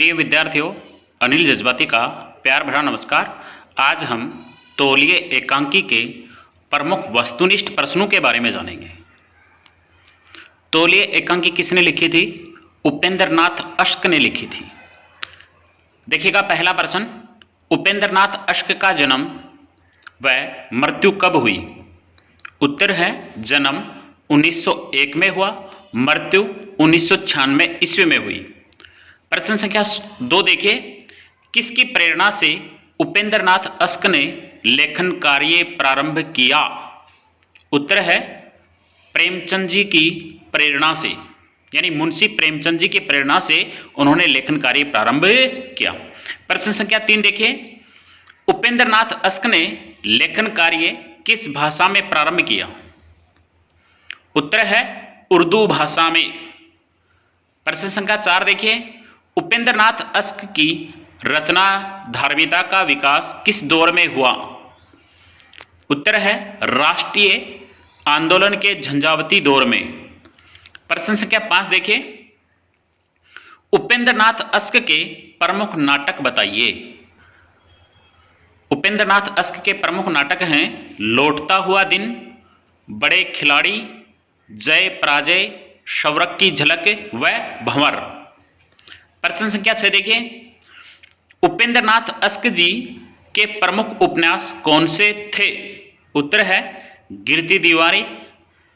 प्रिय विद्यार्थियों, अनिल जज्बाती का प्यार भरा नमस्कार। आज हम तौलिए एकांकी के प्रमुख वस्तुनिष्ठ प्रश्नों के बारे में जानेंगे। तौलिए एकांकी किसने लिखी थी? उपेंद्रनाथ अश्क ने लिखी थी। देखिएगा पहला प्रश्न, उपेंद्रनाथ अश्क का जन्म व मृत्यु कब हुई? उत्तर है जन्म 1901 में हुआ, मृत्यु 1996 ईस्वी में हुई। प्रश्न संख्या 2 देखिए, किसकी प्रेरणा से उपेंद्रनाथ अश्क ने लेखन कार्य प्रारंभ किया? उत्तर है प्रेमचंद जी की प्रेरणा से, यानी मुंशी प्रेमचंद जी की प्रेरणा से उन्होंने लेखन कार्य प्रारंभ किया। प्रश्न संख्या 3 देखिए, उपेंद्रनाथ अश्क ने लेखन कार्य किस भाषा में प्रारंभ किया? उत्तर है उर्दू भाषा में। प्रश्न संख्या 4 देखिए, उपेंद्रनाथ अश्क की रचना धार्मिकता का विकास किस दौर में हुआ? उत्तर है राष्ट्रीय आंदोलन के झंझावती दौर में। प्रश्न संख्या 5 देखिए, उपेंद्रनाथ अश्क के प्रमुख नाटक बताइए। उपेंद्रनाथ अश्क के प्रमुख नाटक हैं लौटता हुआ दिन, बड़े खिलाड़ी, जय पराजय, शौरक की झलक व भंवर। प्रश्न संख्या 6 देखिए, उपेंद्रनाथ अश्क जी के प्रमुख उपन्यास कौन से थे? उत्तर है गिरती दीवारें,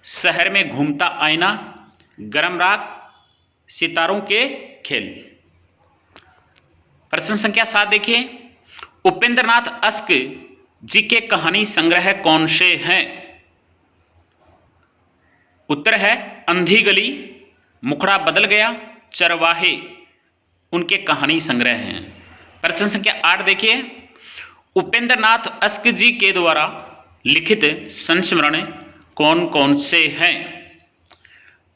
शहर में घूमता आईना, गरम रात, सितारों के खेल। प्रश्न संख्या 7 देखिए, उपेंद्रनाथ अश्क जी के कहानी संग्रह कौन से हैं? उत्तर है अंधी गली, मुखड़ा बदल गया, चरवाहे, उनके कहानी संग्रह हैं। प्रश्न संख्या 8 देखिए, उपेंद्रनाथ अश्क जी के द्वारा लिखित संस्मरण कौन कौन से हैं?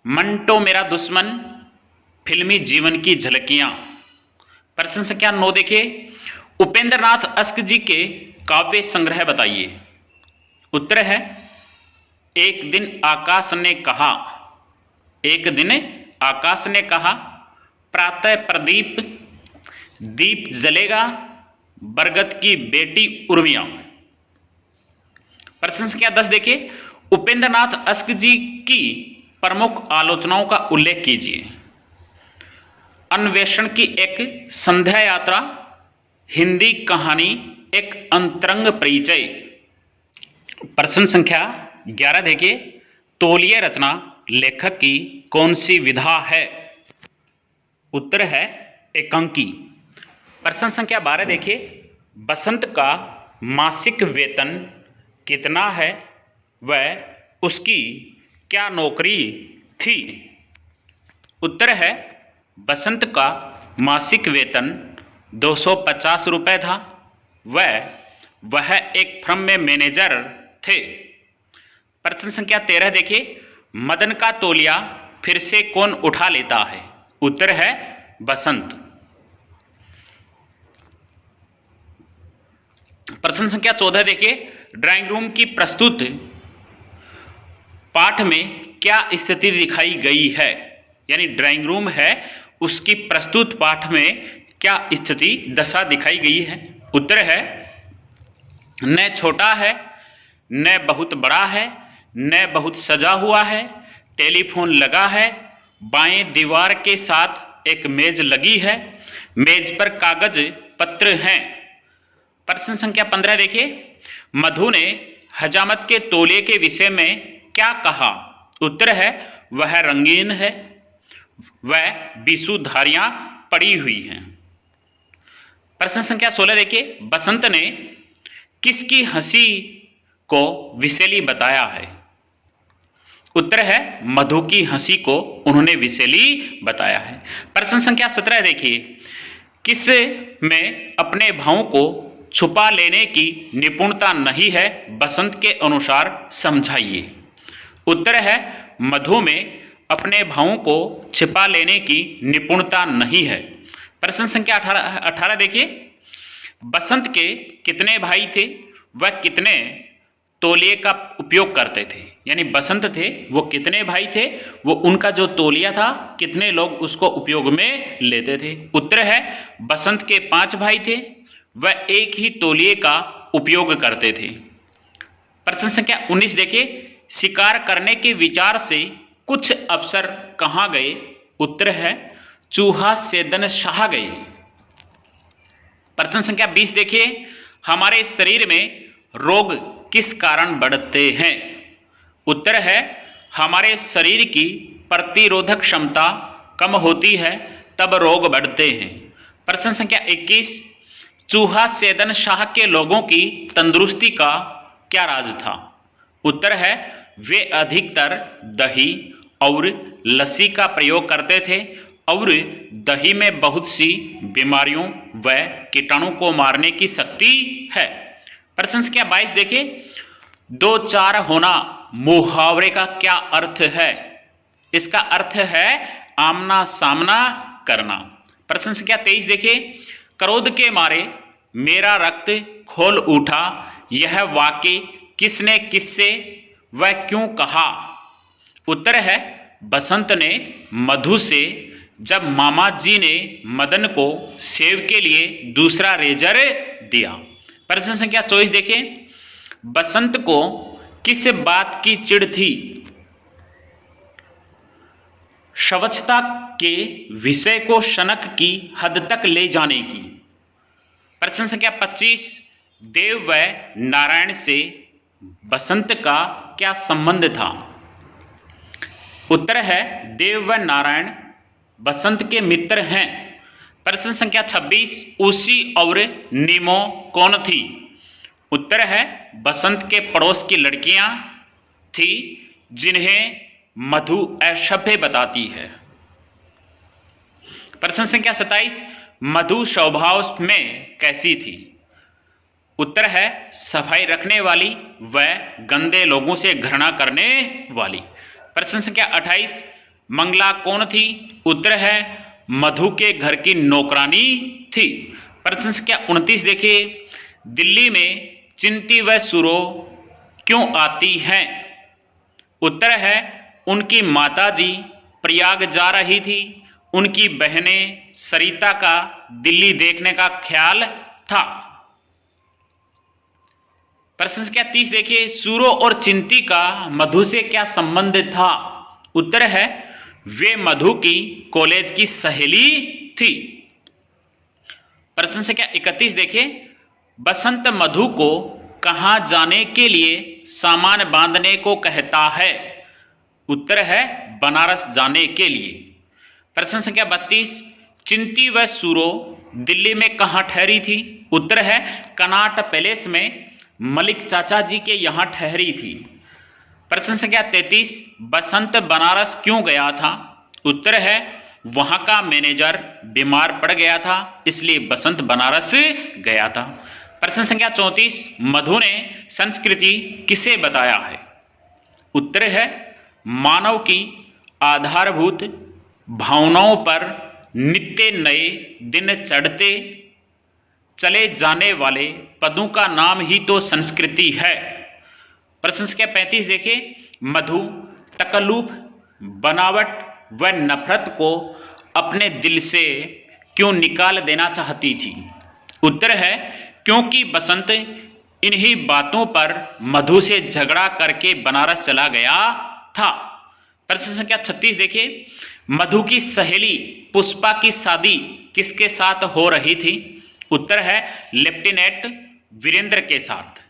मंटो मेरा दुश्मन, फिल्मी जीवन की झलकियां। प्रश्न संख्या 9 देखिए, उपेंद्रनाथ अश्क जी के काव्य संग्रह बताइए। उत्तर है एक दिन आकाश ने कहा, एक दिन आकाश ने कहा, प्रातः प्रदीप, दीप जलेगा, बरगद की बेटी उर्मिया। प्रश्न संख्या 10 देखिए, उपेंद्रनाथ अश्क जी की प्रमुख आलोचनाओं का उल्लेख कीजिए। अन्वेषण की एक संध्या यात्रा, हिंदी कहानी एक अंतरंग परिचय। प्रश्न संख्या 11 देखिए, तौलिए रचना लेखक की कौन सी विधा है? उत्तर है एकांकी। प्रश्न संख्या 12 देखिए, बसंत का मासिक वेतन कितना है वह उसकी क्या नौकरी थी? उत्तर है बसंत का मासिक वेतन 250 रुपये था, वह एक फर्म में मैनेजर थे। प्रश्न संख्या 13 देखिए, मदन का तौलिया फिर से कौन उठा लेता है? उत्तर है बसंत। प्रश्न संख्या 14 देखिए, ड्राइंग रूम की प्रस्तुत पाठ में क्या स्थिति दिखाई गई है? यानी ड्राइंग रूम है, उसकी प्रस्तुत पाठ में क्या स्थिति दशा दिखाई गई है? उत्तर है न छोटा है, न बहुत बड़ा है, न बहुत सजा हुआ है, टेलीफोन लगा है, बाएं दीवार के साथ एक मेज लगी है, मेज पर कागज पत्र हैं। प्रश्न संख्या 15 देखिए, मधु ने हजामत के तौलिए के विषय में क्या कहा? उत्तर है वह रंगीन है, वह बीसू धारियां पड़ी हुई हैं। प्रश्न संख्या 16 देखिए, बसंत ने किसकी हंसी को विषैली बताया है? उत्तर है मधु की हंसी को उन्होंने विषैली बताया है। प्रश्न संख्या 17 देखिए, किस में अपने भावों को छुपा लेने की निपुणता नहीं है, बसंत के अनुसार समझाइए। उत्तर है मधु में अपने भावों को छिपा लेने की निपुणता नहीं है। प्रश्न संख्या 18 देखिए, बसंत के कितने भाई थे, वह कितने तौलिए का उपयोग करते थे। यानी बसंत थे वो कितने भाई थे, वो उनका जो तौलिया था कितने लोग उसको उपयोग में लेते थे। उत्तर है बसंत के 5 भाई थे, वह एक ही तौलिए का उपयोग करते थे। प्रश्न संख्या 19 देखिए, शिकार करने के विचार से कुछ अफसर कहाँ गए। उत्तर है चूहा सेदन शाह गए। प्रश्न संख्या 20 देखिए, हमारे शरीर में रोग किस कारण बढ़ते हैं। उत्तर है हमारे शरीर की प्रतिरोधक क्षमता कम होती है तब रोग बढ़ते हैं। प्रश्न संख्या 21, चूहा सेदन शाह के लोगों की तंदुरुस्ती का क्या राज था। उत्तर है वे अधिकतर दही और लस्सी का प्रयोग करते थे और दही में बहुत सी बीमारियों व कीटाणु को मारने की शक्ति है। प्रश्न संख्या 22 देखिए, 2-4 होना मुहावरे का क्या अर्थ है। इसका अर्थ है आमना सामना करना। प्रश्न संख्या 23 देखिए, क्रोध के मारे मेरा रक्त खोल उठा, यह वाक्य किसने किससे व क्यों कहा। उत्तर है बसंत ने मधु से, जब मामा जी ने मदन को सेव के लिए दूसरा रेजर दिया। प्रश्न संख्या 24 देखिए, बसंत को किस बात की चिढ़ थी। स्वच्छता के विषय को शनक की हद तक ले जाने की। प्रश्न संख्या 25, देव व नारायण से बसंत का क्या संबंध था। उत्तर है देव व नारायण बसंत के मित्र हैं। प्रश्न संख्या 26, उसी और नीमो कौन थी। उत्तर है बसंत के पड़ोस की लड़कियां थी जिन्हें मधु असभ्य बताती है। प्रश्न संख्या 27, मधु स्वभाव में कैसी थी। उत्तर है सफाई रखने वाली व गंदे लोगों से घृणा करने वाली। प्रश्न संख्या 28, मंगला कौन थी। उत्तर है मधु के घर की नौकरानी थी। प्रश्न संख्या 29 देखिए, दिल्ली में चिंती व सुरो क्यों आती हैं। उत्तर है उनकी माताजी प्रयाग जा रही थी, उनकी बहनें सरिता का दिल्ली देखने का ख्याल था। प्रश्न संख्या 30 देखिए, सूरो और चिंती का मधु से क्या संबंध था। उत्तर है वे मधु की कॉलेज की सहेली थी। प्रश्न संख्या 31 देखिए, बसंत मधु को कहाँ जाने के लिए सामान बांधने को कहता है। उत्तर है बनारस जाने के लिए। प्रश्न संख्या 32, चिंती व सूरो दिल्ली में कहाँ ठहरी थी। उत्तर है कनाट पैलेस में मलिक चाचा जी के यहाँ ठहरी थी। प्रश्न संख्या 33, बसंत बनारस क्यों गया था। उत्तर है वहाँ का मैनेजर बीमार पड़ गया था इसलिए बसंत बनारस गया था। प्रश्न संख्या 34, मधु ने संस्कृति किसे बताया है। उत्तर है मानव की आधारभूत भावनाओं पर नित्य नए दिन चढ़ते चले जाने वाले पदों का नाम ही तो संस्कृति है। प्रश्न संख्या 35 देखिए, मधु तकल्लुफ, बनावट व नफरत को अपने दिल से क्यों निकाल देना चाहती थी। उत्तर है क्योंकि बसंत इन्हीं बातों पर मधु से झगड़ा करके बनारस चला गया था। प्रश्न संख्या 36 देखिए, मधु की सहेली पुष्पा की शादी किसके साथ हो रही थी। उत्तर है लेफ्टिनेंट वीरेंद्र के साथ।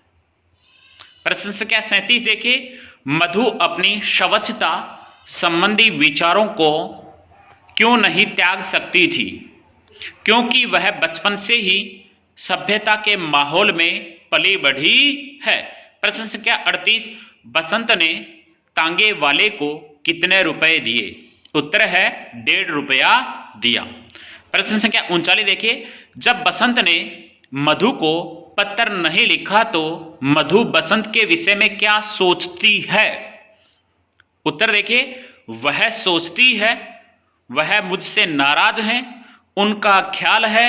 प्रश्न संख्या 37 देखिए, मधु अपनी स्वच्छता संबंधी विचारों को क्यों नहीं त्याग सकती थी। क्योंकि वह बचपन से ही सभ्यता के माहौल में पली बढ़ी है। प्रश्न संख्या 38, बसंत ने तांगे वाले को कितने रुपए दिए। उत्तर है 1.5 रुपया दिया। प्रश्न संख्या 39 देखिए, जब बसंत ने मधु को पत्र नहीं लिखा तो मधु बसंत के विषय में क्या सोचती है। उत्तर देखिए वह सोचती है वह मुझसे नाराज हैं, उनका ख्याल है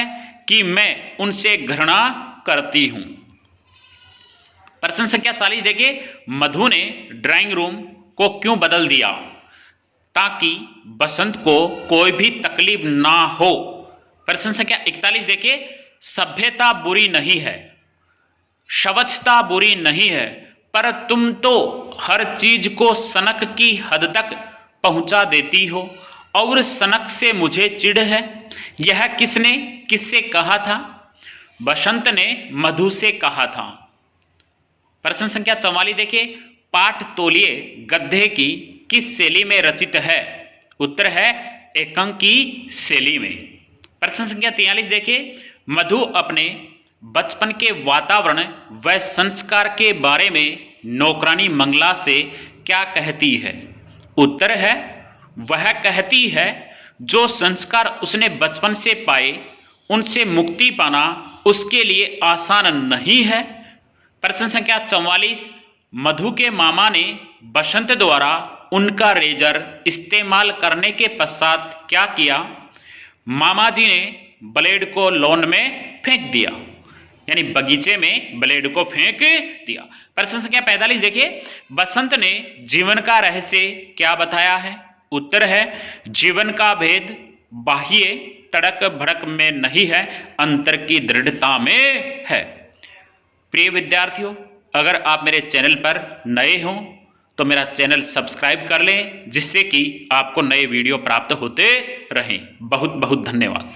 कि मैं उनसे घृणा करती हूं। प्रश्न संख्या 40 देखिए, मधु ने ड्राइंग रूम को क्यों बदल दिया? ताकि बसंत को कोई भी तकलीफ ना हो। प्रश्न संख्या 41 देखिए, सभ्यता बुरी नहीं है, स्वच्छता बुरी नहीं है, पर तुम तो हर चीज को सनक की हद तक पहुंचा देती हो और सनक से मुझे चिढ़ है। यह किसने किससे कहा था? बसंत ने मधु से कहा था। प्रश्न संख्या 44 देखिए, पाठ तौलिए गद्य की किस शैली में रचित है? उत्तर है एकांकी शैली में। प्रश्न संख्या 43 देखिए, मधु अपने बचपन के वातावरण व संस्कार के बारे में नौकरानी मंगला से क्या कहती है? उत्तर है वह कहती है जो संस्कार उसने बचपन से पाए उनसे मुक्ति पाना उसके लिए आसान नहीं है। प्रश्न संख्या 44, मधु के मामा ने बसंत द्वारा उनका रेजर इस्तेमाल करने के पश्चात क्या किया? मामा जी ने ब्लेड को लॉन में फेंक दिया, यानी बगीचे में ब्लेड को फेंक दिया। प्रश्न संख्या 45 देखिए, बसंत ने जीवन का रहस्य क्या बताया है? उत्तर है जीवन का भेद बाह्य तड़क भड़क में नहीं है, अंतर की दृढ़ता में है। प्रिय विद्यार्थियों, अगर आप मेरे चैनल पर नए हों तो मेरा चैनल सब्सक्राइब कर लें, जिससे कि आपको नए वीडियो प्राप्त होते रहें। बहुत बहुत धन्यवाद।